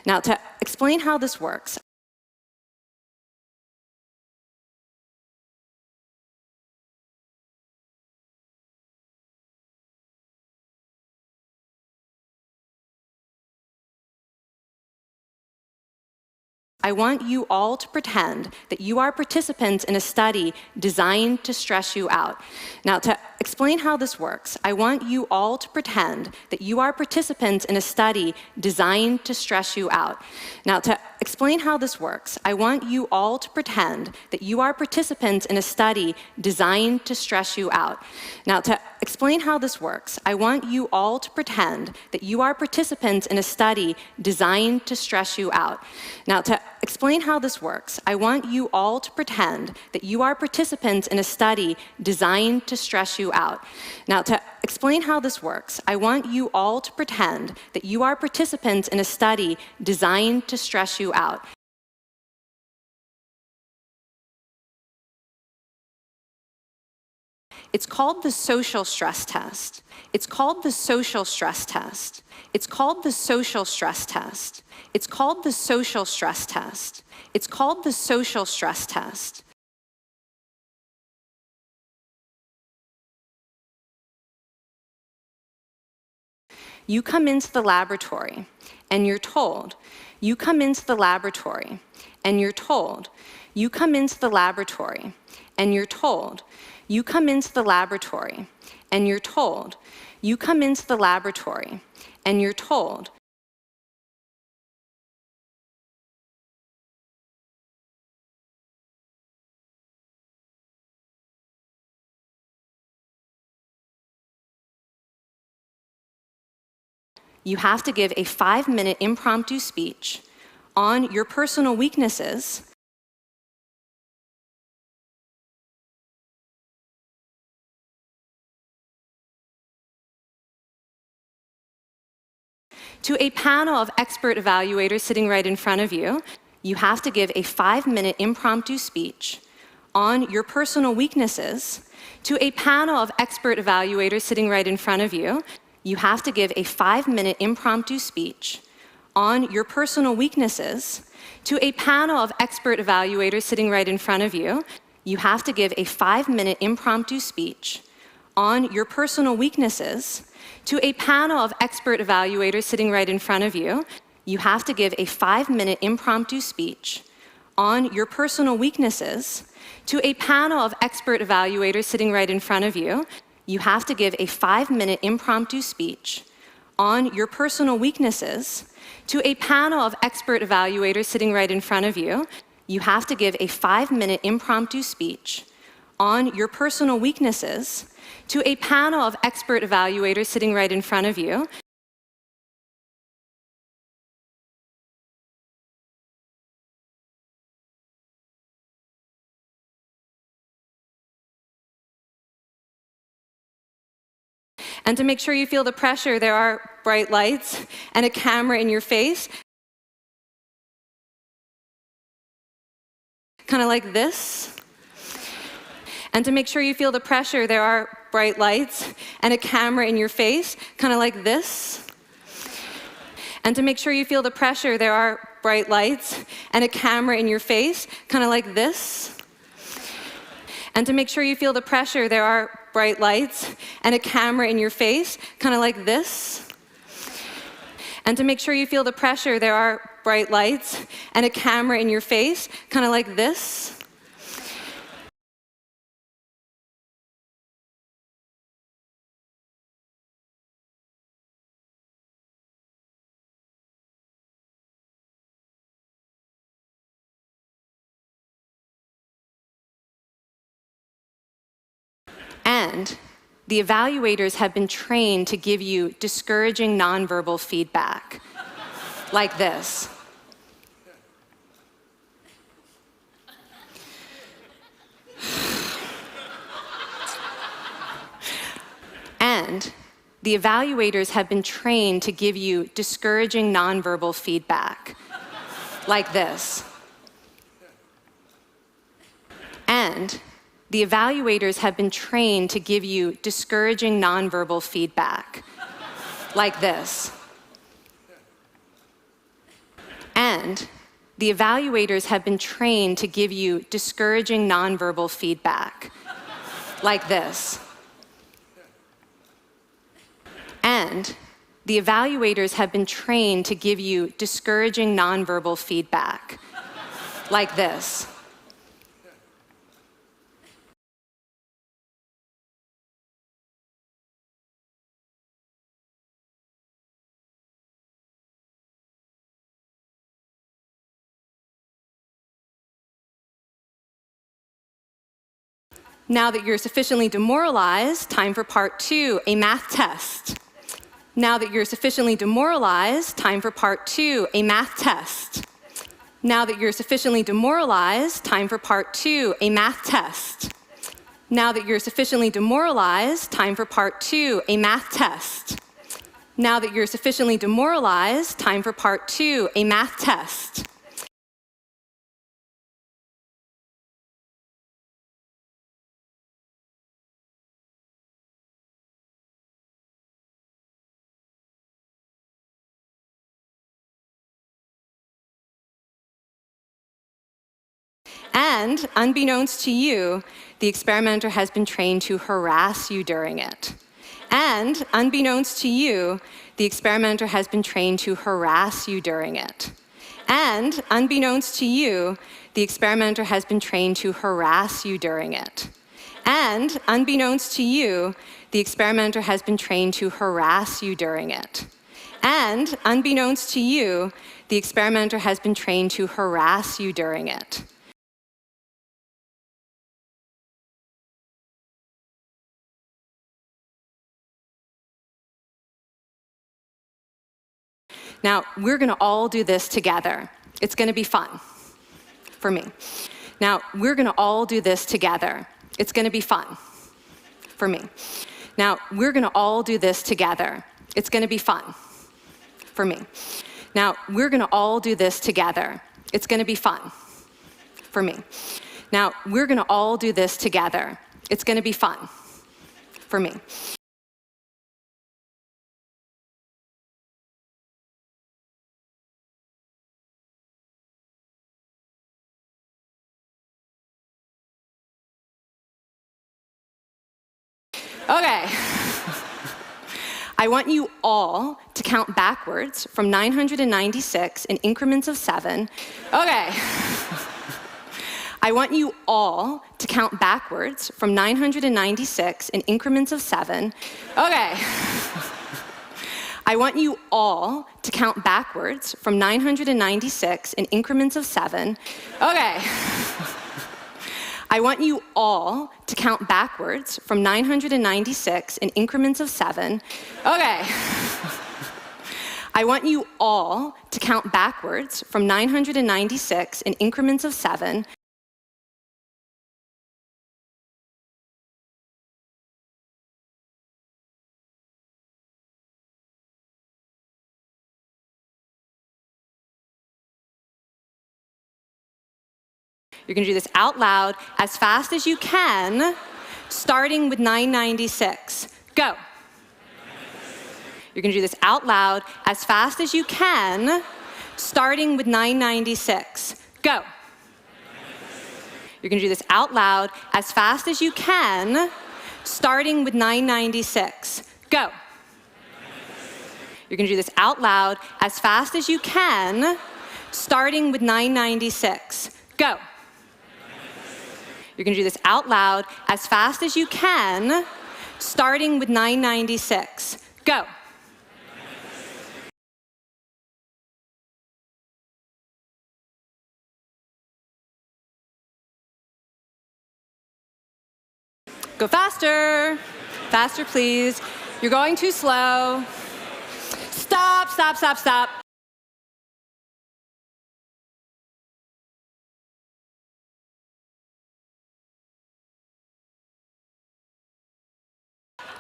Now, to explain how this works, I want you all to pretend that you are participants in a study designed to stress you out. Now, to explain how this works, I want you all to pretend that you are participants in a study designed to stress you out. Now, to explain how this works, I want you all to pretend that you are participants in a study designed to stress you out. Now, to explain how this works, I want you all to pretend that you are participants in a study designed to stress you out. Now, to explain how this works, I want you all to pretend that you are participants in a study designed to stress you out. Now, to explain how this works, I want you all to pretend that you are participants in a study designed to stress you out. It's called the social stress test. It's called the social stress test. It's called the social stress test. It's called the social stress test. It's called the social stress test. You come into the laboratory and you're told, you come into the laboratory and you're told, you come into the laboratory and you're told, you come into the laboratory and you're told, you come into the laboratory and you're told, you have to give a 5-minute impromptu speech on your personal weaknesses to a panel of expert evaluators sitting right in front of you. You have to give a 5-minute impromptu speech on your personal weaknesses to a panel of expert evaluators sitting right in front of you. You have to give a 5-minute impromptu speech on your personal weaknesses to a panel of expert evaluators sitting right in front of you. You have to give a 5-minute impromptu speech on your personal weaknesses to a panel of expert evaluators sitting right in front of you. You have to give a 5-minute impromptu speech on your personal weaknesses to a panel of expert evaluators sitting right in front of you. You have to give a 5-minute impromptu speech on your personal weaknesses to a panel of expert evaluators sitting right in front of you. You have to give a 5-minute impromptu speech on your personal weaknesses to a panel of expert evaluators sitting right in front of you. And to make sure you feel the pressure, there are bright lights and a camera in your face. Kind of like this. And to make sure you feel the pressure, there are bright lights and a camera in your face, kind of like this. And to make sure you feel the pressure, there are bright lights and a camera in your face, kind of like this. And to make sure you feel the pressure, there are bright lights and a camera in your face, kind of like this. And to make sure you feel the pressure, there are bright lights and a camera in your face, kind of like this. And the evaluators have been trained to give you discouraging nonverbal feedback, like this. And the evaluators have been trained to give you discouraging nonverbal feedback, like this. And the evaluators have been trained to give you discouraging nonverbal feedback, like this. And the evaluators have been trained to give you discouraging nonverbal feedback, like this. And the evaluators have been trained to give you discouraging nonverbal feedback, like this. Now that you're sufficiently demoralized, time for part 2, a math test. Now that you're sufficiently demoralized, time for part 2, a math test. Now that you're sufficiently demoralized, time for part 2, a math test. Now that you're sufficiently demoralized, time for part 2, a math test. Now that you're sufficiently demoralized, time for part 2, a math test. And, unbeknownst to you, the experimenter has been trained to harass you during it. And, unbeknownst to you, the experimenter has been trained to harass you during it. And, unbeknownst to you, the experimenter has been trained to harass you during it. And, unbeknownst to you, the experimenter has been trained to harass you during it. And, unbeknownst to you, the experimenter has been trained to harass you during it. Now, we're going to all do this together. It's going to be fun for me. Now, we're going to all do this together. It's going to be fun for me. Now, we're going to all do this together. It's going to be fun for me. Now, we're going to all do this together. It's going to be fun for me. Now, we're going to all do this together. It's going to be fun for me. Okay. I want you all to count backwards from 996 in increments of 7. Okay. I want you all to count backwards from 996 in increments of 7. Okay. I want you all to count backwards from 996 in increments of 7. Okay. I want you all to count backwards from 996 in increments of 7. Okay. I want you all to count backwards from 996 in increments of 7. You're going to do this out loud as fast as you can, starting with 996. Go. You're going to do this out loud as fast as you can, starting with 996. Go. You're going to do this out loud as fast as you can, starting with 996. Go. You're going to do this out loud as fast as you can, starting with 996. Go. You're going to do this out loud as fast as you can, starting with 996. Go. Go faster. Faster, please. You're going too slow. Stop, stop, stop, stop.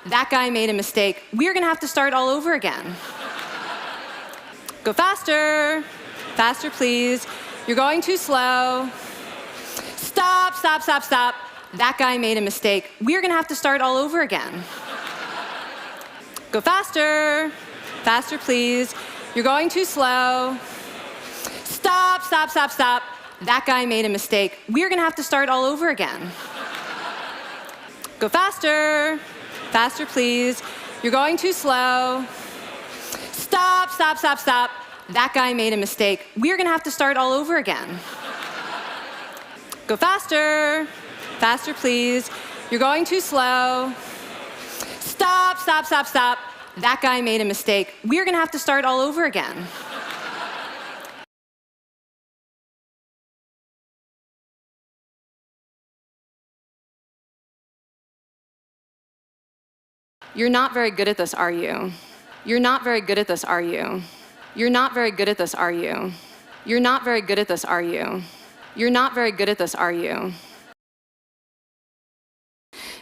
That guy made a mistake. We're going to have to start all over again. Go faster. Faster, please. You're going too slow. Stop, stop, stop, stop. That guy made a mistake. We're going to have to start all over again. Go faster. Faster, please. You're going too slow. Stop. stop, stop, stop. That guy made a mistake. We're gonna have to start all over again. Go faster. Faster, please. You're going too slow. Stop, stop, stop, stop. That guy made a mistake. We're gonna have to start all over again. Go faster. Faster, please. You're going too slow. Stop, stop, stop, stop. That guy made a mistake. We're gonna have to start all over again. You're not very good at this, are you? You're not very good at this, are you? You're not very good at this, are you? You're not very good at this, are you? You're not very good at this, are you?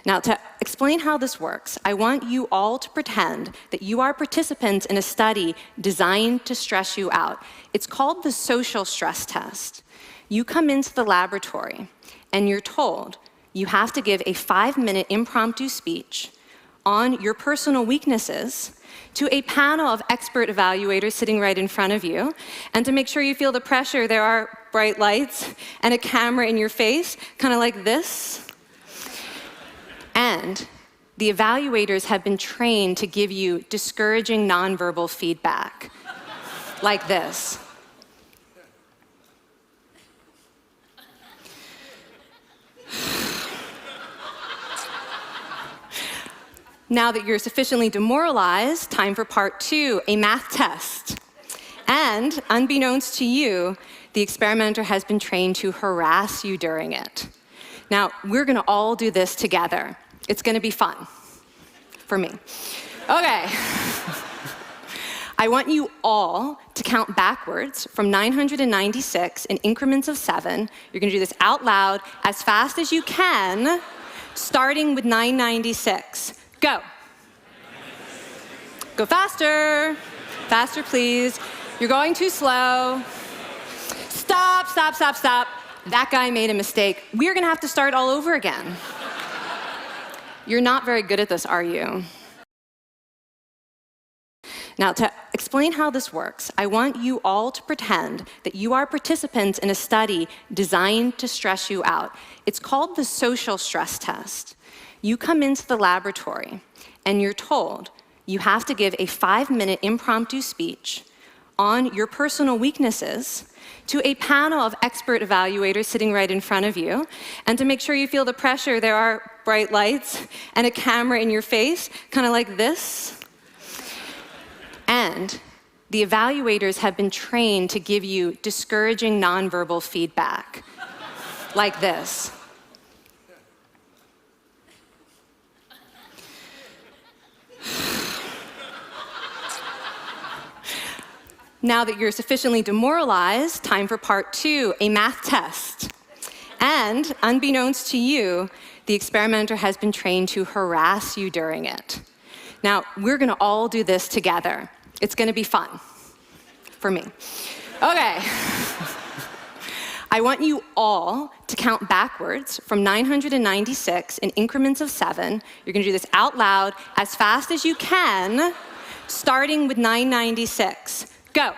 Now, to explain how this works, I want you all to pretend that you are participants in a study designed to stress you out. It's called the social stress test. You come into the laboratory, and you're told you have to give a 5-minute impromptu speech on your personal weaknesses to a panel of expert evaluators sitting right in front of you. And to make sure you feel the pressure, there are bright lights and a camera in your face, kind of like this. And the evaluators have been trained to give you discouraging nonverbal feedback, like this. Now that you're sufficiently demoralized, time for part 2, a math test. And unbeknownst to you, the experimenter has been trained to harass you during it. Now, we're gonna all do this together. It's gonna be fun, for me. Okay. I want you all to count backwards from 996 in increments of 7. You're gonna do this out loud as fast as you can, starting with 996. Go. Go faster. Faster, please. You're going too slow. Stop, stop, stop, stop. That guy made a mistake. We're gonna have to start all over again. You're not very good at this, are you? Now, to explain how this works, I want you all to pretend that you are participants in a study designed to stress you out. It's called the social stress test. You come into the laboratory, and you're told you have to give a 5-minute impromptu speech on your personal weaknesses to a panel of expert evaluators sitting right in front of you. And to make sure you feel the pressure, there are bright lights and a camera in your face, kind of like this. And the evaluators have been trained to give you discouraging nonverbal feedback, like this. Now that you're sufficiently demoralized, time for part 2, a math test. And unbeknownst to you, the experimenter has been trained to harass you during it. Now, we're gonna all do this together. It's gonna be fun, for me. Okay. I want you all to count backwards from 996 in increments of 7. You're gonna do this out loud as fast as you can, starting with 996. Go.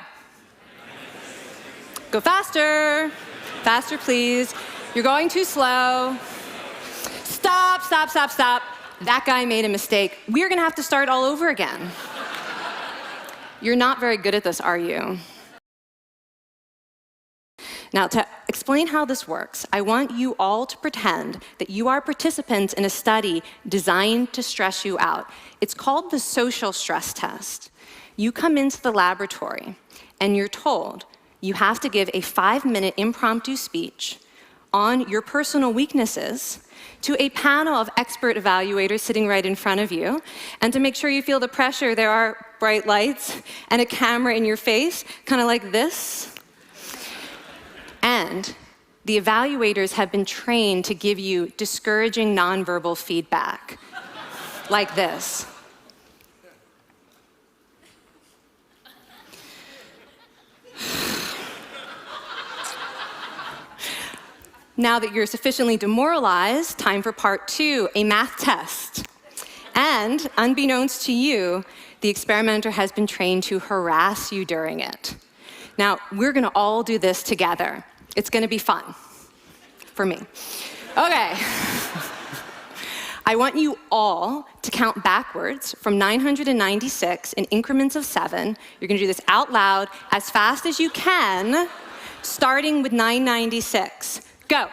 Go faster. Faster, please. You're going too slow. Stop, stop, stop, stop. That guy made a mistake. We're gonna have to start all over again. You're not very good at this, are you? Now, to explain how this works, I want you all to pretend that you are participants in a study designed to stress you out. It's called the social stress test. You come into the laboratory, and you're told you have to give a 5-minute impromptu speech on your personal weaknesses to a panel of expert evaluators sitting right in front of you. And to make sure you feel the pressure, there are bright lights and a camera in your face, kind of like this. And the evaluators have been trained to give you discouraging nonverbal feedback, like this. Now that you're sufficiently demoralized, time for part 2, a math test. And unbeknownst to you, the experimenter has been trained to harass you during it. Now, we're gonna all do this together. It's gonna be fun. For me. Okay. I want you all to count backwards from 996 in increments of 7. You're gonna do this out loud as fast as you can, starting with 996. Go.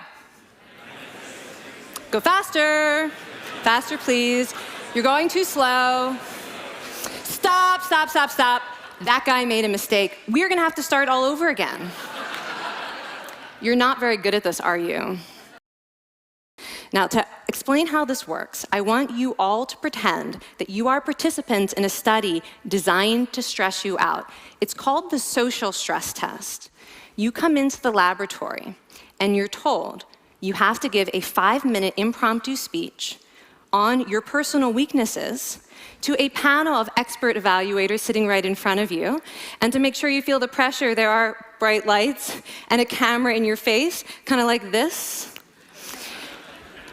Go faster. Faster, please. You're going too slow. Stop, stop, stop, stop. That guy made a mistake. We're gonna have to start all over again. You're not very good at this, are you? Now, to explain how this works, I want you all to pretend that you are participants in a study designed to stress you out. It's called the social stress test. You come into the laboratory, and you're told you have to give a 5-minute impromptu speech on your personal weaknesses to a panel of expert evaluators sitting right in front of you. And to make sure you feel the pressure, there are bright lights and a camera in your face, kind of like this.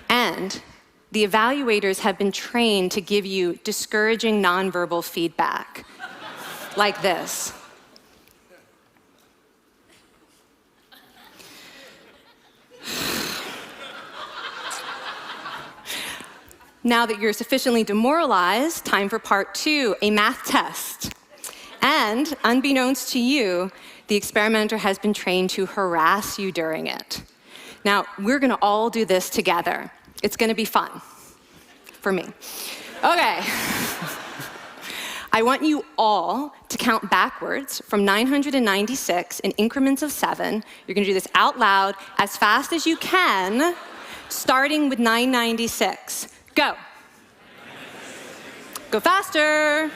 And the evaluators have been trained to give you discouraging nonverbal feedback, like this. Now that you're sufficiently demoralized, time for part 2, a math test. And unbeknownst to you, the experimenter has been trained to harass you during it. Now, we're gonna all do this together. It's gonna be fun. For me. Okay. I want you all to count backwards from 996 in increments of 7. You're gonna do this out loud as fast as you can, starting with 996. Go. Go faster.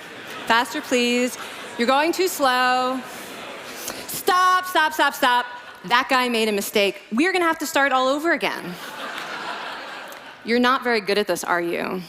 Faster, please. You're going too slow. Stop, stop, stop, stop. That guy made a mistake. We're gonna have to start all over again. You're not very good at this, are you?